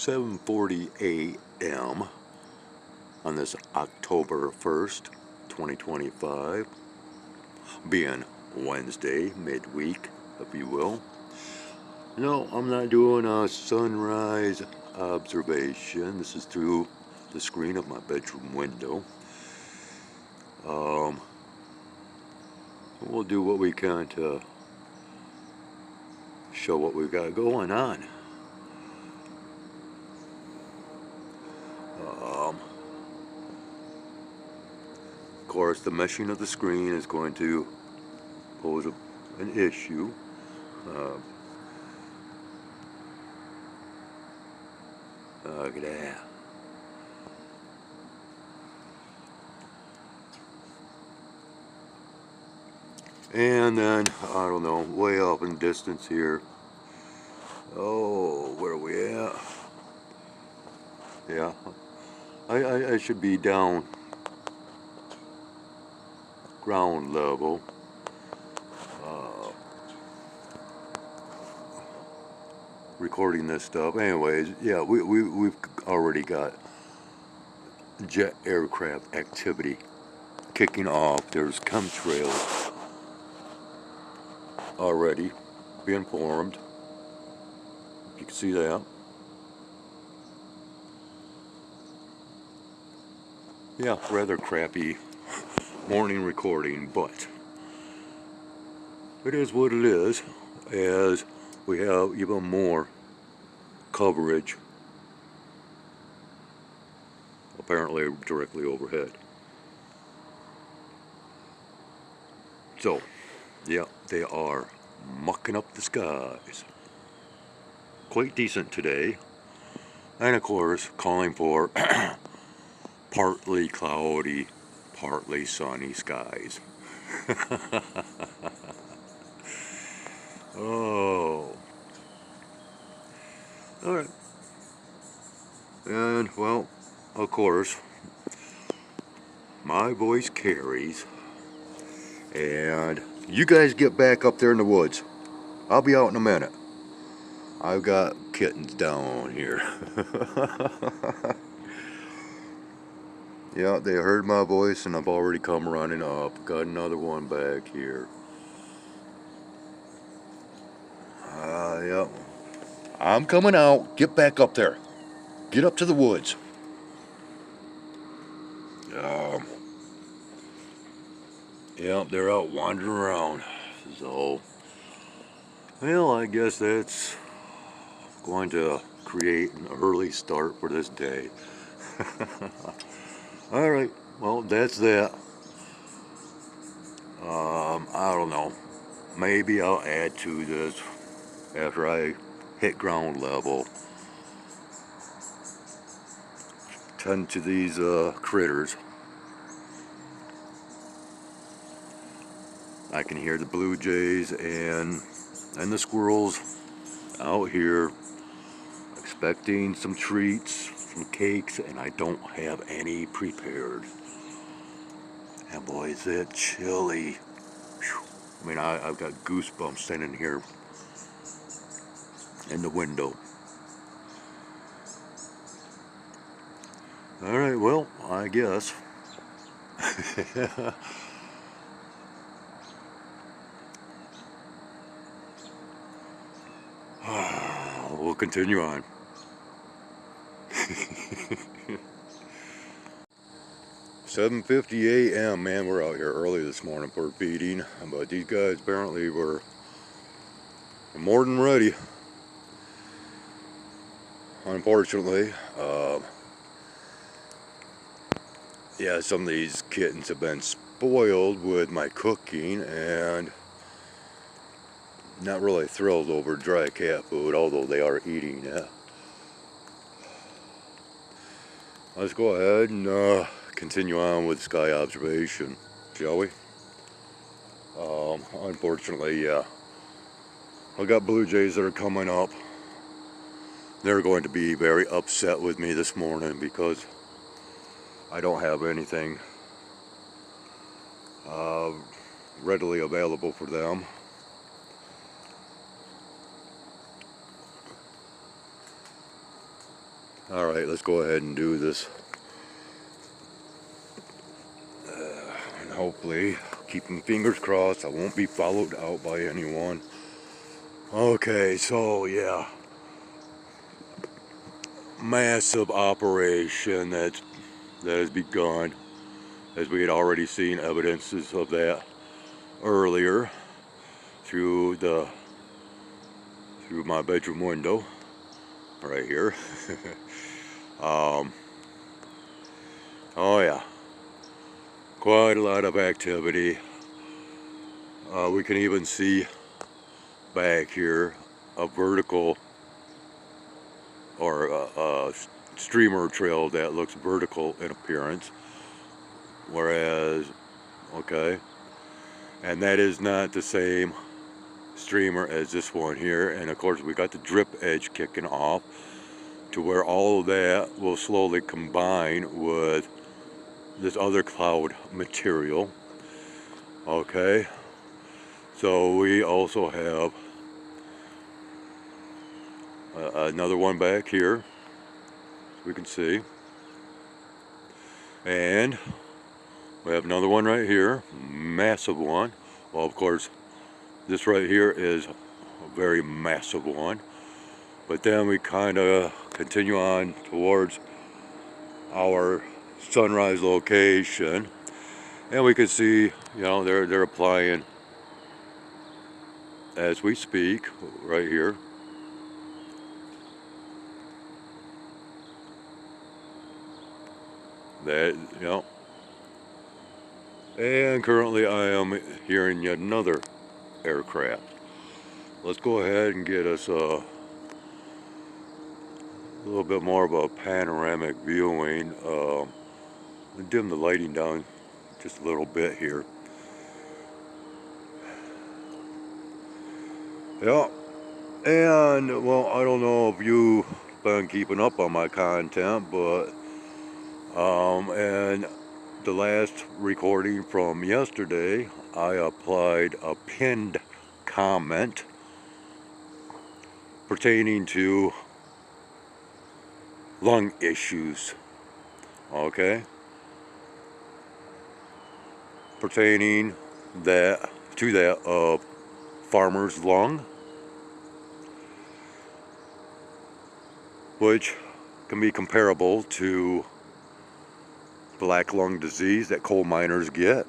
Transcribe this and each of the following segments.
7:40 a.m. on this October 1st, 2025, being Wednesday, midweek, if you will. No, I'm not doing a sunrise observation. This is through the screen of my bedroom window. We'll do what we can to show what we've got going on. Of course, the meshing of the screen is going to pose an issue. Look at that. And then, I don't know, way up in distance here. Oh, where are we at? Yeah, I should be down ground level. Recording this stuff. Anyways, yeah, we've already got jet aircraft activity kicking off. There's chemtrails already being formed. You can see that. Yeah, rather crappy morning recording, but it is what it is, as we have even more coverage apparently directly overhead. So, yeah, they are mucking up the skies. Quite decent today. And of course, calling for partly cloudy, partly sunny skies. Oh. Alright. And, well, of course, my voice carries. And you guys get back up there in the woods. I'll be out in a minute. I've got kittens down here. Yeah, they heard my voice and I've already come running up. Got another one back here. Yep. I'm coming out. Get back up there. Get up to the woods. Yep, they're out wandering around. So, well, I guess that's going to create an early start for this day. Alright, well, that's that. I don't know. Maybe I'll add to this after I hit ground level. Tend to these critters. I can hear the blue jays and the squirrels out here expecting some treats, some cakes, and I don't have any prepared. And boy, is it chilly. Whew. I mean, I've got goosebumps standing here in the window. Alright, well, I guess. We'll continue on. 7:50 a.m. Man, we're out here early this morning for feeding, but these guys apparently were more than ready. Unfortunately, yeah, some of these kittens have been spoiled with my cooking and not really thrilled over dry cat food, although they are eating it. Let's go ahead and continue on with sky observation, shall we? Unfortunately, yeah, I got blue jays that are coming up. They're going to be very upset with me this morning because I don't have anything readily available for them. Alright, let's go ahead and do this. And hopefully, keeping fingers crossed, I won't be followed out by anyone. Okay, so yeah. Massive operation that has begun, as we had already seen evidences of that earlier through my bedroom window right here. Oh yeah, quite a lot of activity. We can even see back here a vertical or a streamer trail that looks vertical in appearance, whereas, okay, and that is not the same streamer as this one here. And of course we got the drip edge kicking off to where all of that will slowly combine with this other cloud material. Okay, so we also have another one back here, we can see, and we have another one right here, massive one. Well, of course this right here is a very massive one, but then we kind of continue on towards our sunrise location, and we can see, you know, they're applying as we speak right here. That, you know, and currently I am hearing yet another aircraft. Let's go ahead and get us a little bit more of a panoramic viewing. Dim the lighting down just a little bit here. Yeah, and well, I don't know if you've been keeping up on my content, but and the last recording from yesterday, I applied a pinned comment pertaining to lung issues, okay, pertaining to that of farmer's lung, which can be comparable to black lung disease that coal miners get.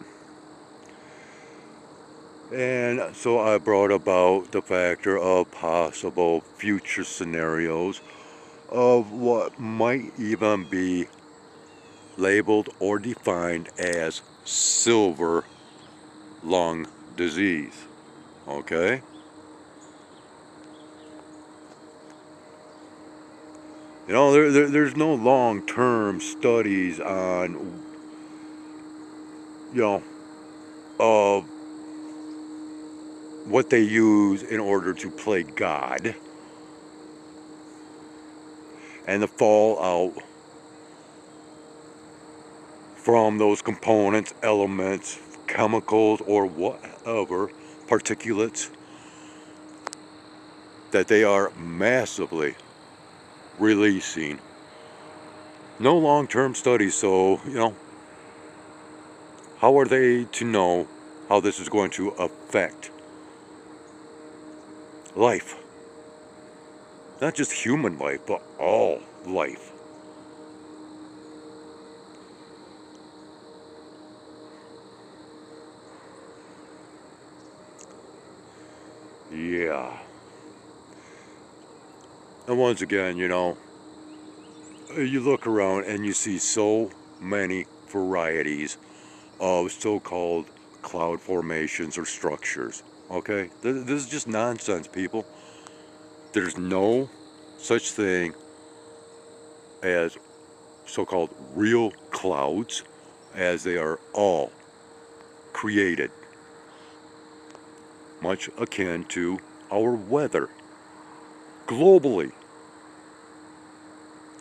And so I brought about the factor of possible future scenarios of what might even be labeled or defined as silver lung disease. Okay? You know, there's no long-term studies on, you know, of what they use in order to play God, and the fallout from those components, elements, chemicals, or whatever, particulates, that they are massively releasing. No long-term studies, so, you know, how are they to know how this is going to affect life? Not just human life, but all life. Yeah. And once again, you know, you look around and you see so many varieties of so-called cloud formations or structures. Okay? This is just nonsense, people. There's no such thing as so-called real clouds, as they are all created, much akin to our weather globally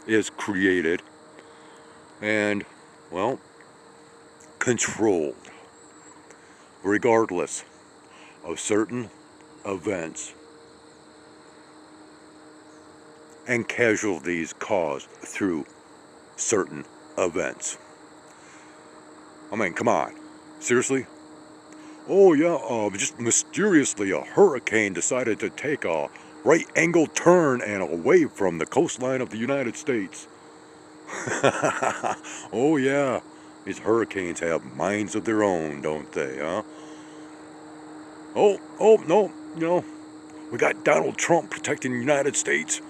is created and, well, controlled regardless of certain events and casualties caused through certain events. I mean, come on, seriously? Oh yeah, just mysteriously a hurricane decided to take a right angle turn and away from the coastline of the United States. Oh yeah, these hurricanes have minds of their own, don't they, huh? Oh, no, we got Donald Trump protecting the United States.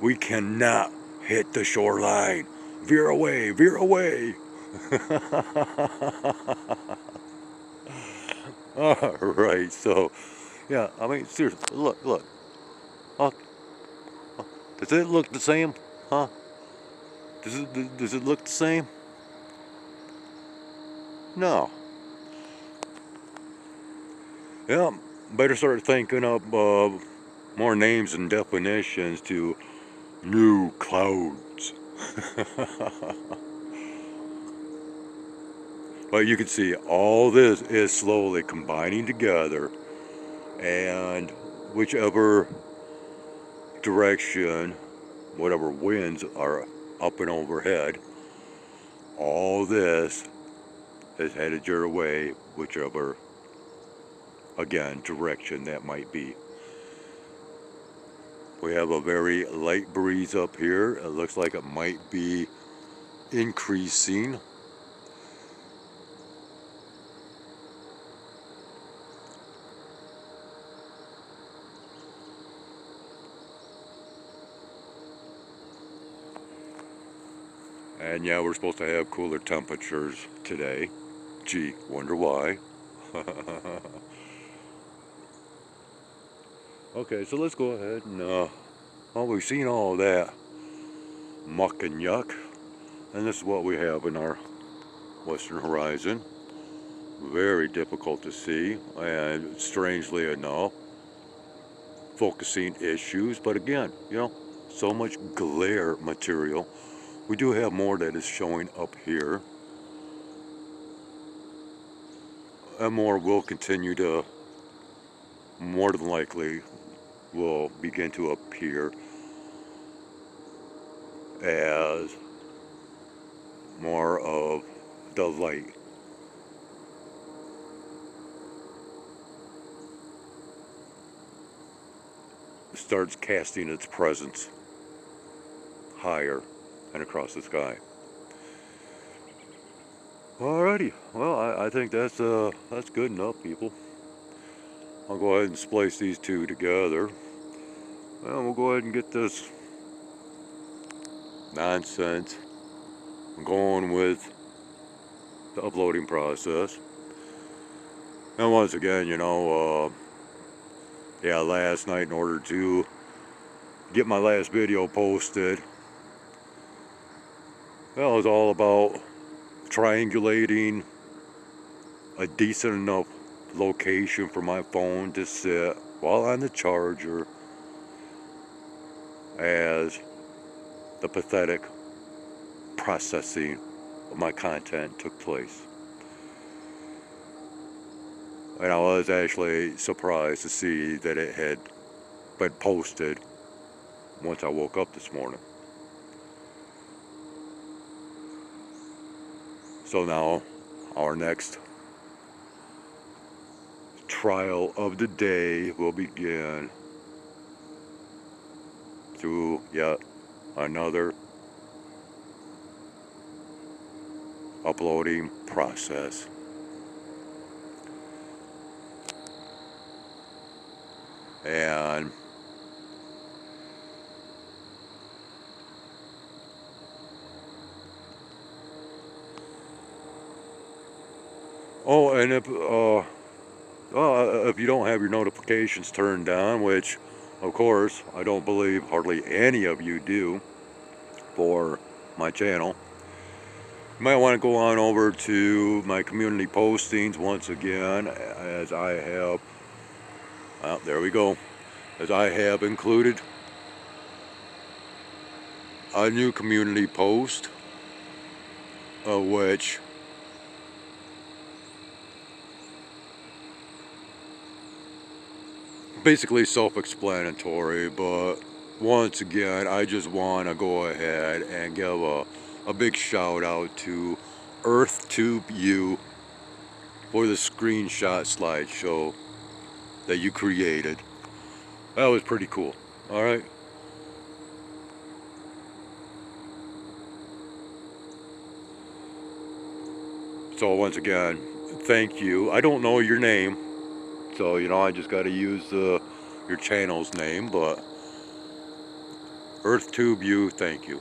We cannot hit the shoreline. Veer away, veer away. Alright, so, yeah, I mean, seriously, look. Uh, does it look the same? Huh? Does it look the same? No. Yeah, better start thinking up more names and definitions to new clouds. But you can see all this is slowly combining together, and whichever direction, whatever winds are up and overhead, all this is headed your way, whichever, again, direction that might be. We have a very light breeze up here. It looks like it might be increasing. And yeah, we're supposed to have cooler temperatures today. Gee, wonder why. Okay, so let's go ahead and, well, we've seen all that muck and yuck, and this is what we have in our western horizon. Very difficult to see, and strangely enough, focusing issues, but again, so much glare material. We do have more that is showing up here, and more will continue to, more than likely, will begin to appear as more of the light starts casting its presence higher and across the sky. Alrighty, well, I think that's good enough, people. I'll go ahead and splice these two together, and we'll go ahead and get this nonsense going with the uploading process. And once again, yeah, last night, in order to get my last video posted, well, it was all about triangulating a decent enough location for my phone to sit while on the charger as the pathetic processing of my content took place. And I was actually surprised to see that it had been posted once I woke up this morning. So now our next trial of the day will begin through yet another uploading process. And oh, and if you don't have your notifications turned on, which of course I don't believe hardly any of you do for my channel, you might want to go on over to my community postings once again, as I have, well, there we go, as I have included a new community post, which basically self-explanatory, but once again, I just want to go ahead and give a big shout out to EarthTubeU for the screenshot slideshow that you created. That was pretty cool. Alright. So once again, thank you. I don't know your name, so you know I just got to use your channel's name, but EarthTubeU, thank you.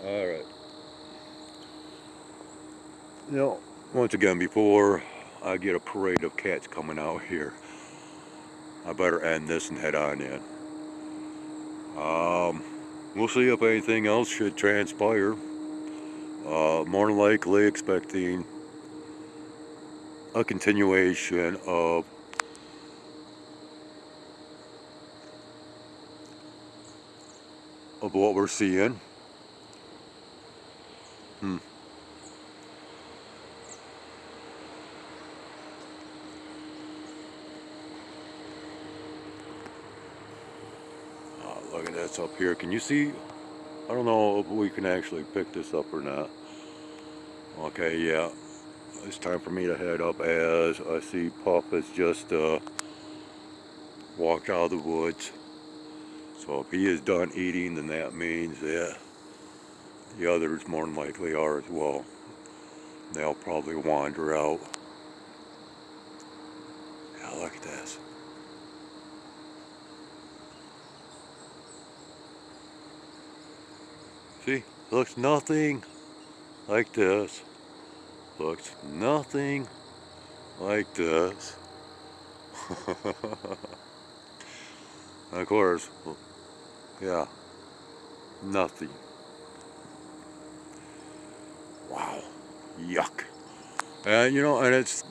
Alright. You know, once again, before I get a parade of cats coming out here, I better end this and head on in. We'll see if anything else should transpire. More than likely expecting a continuation of what we're seeing. Look at this up here. Can you see? I don't know if we can actually pick this up or not. Okay, yeah. It's time for me to head up as I see Pup has just walked out of the woods. So if he is done eating, then that means that the others more than likely are as well. They'll probably wander out. Yeah, look at this. See, looks nothing like this. Looks nothing like this. Of course, yeah, nothing. Wow, yuck. And you know, and it's,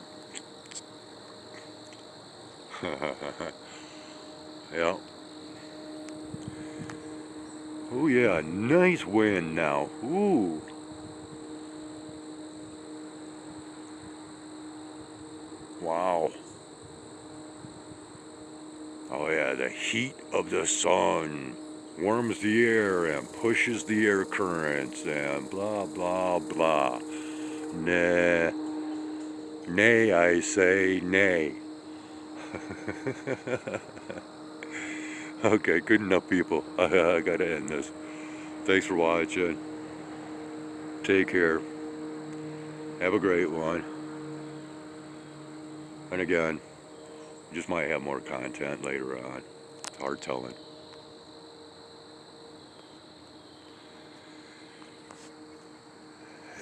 yeah. Oh yeah, nice wind now. Ooh. Wow. Oh yeah, the heat of the sun warms the air and pushes the air currents and blah blah blah. Nah. Nay, I say nay. Okay, good enough, people. I gotta end this. Thanks for watching. Take care. Have a great one. And again, just might have more content later on. It's hard telling.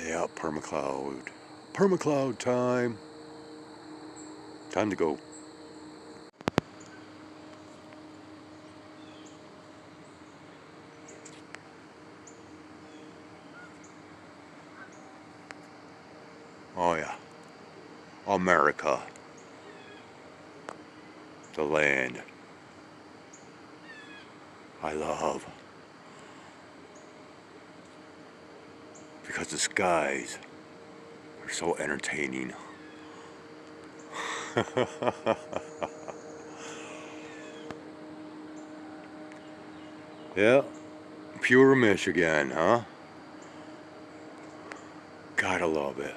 Yeah, permacloud. Permacloud time. Time to go. Oh yeah. America. The land I love. Because the skies are so entertaining. Yeah, pure Michigan, huh? Gotta love it.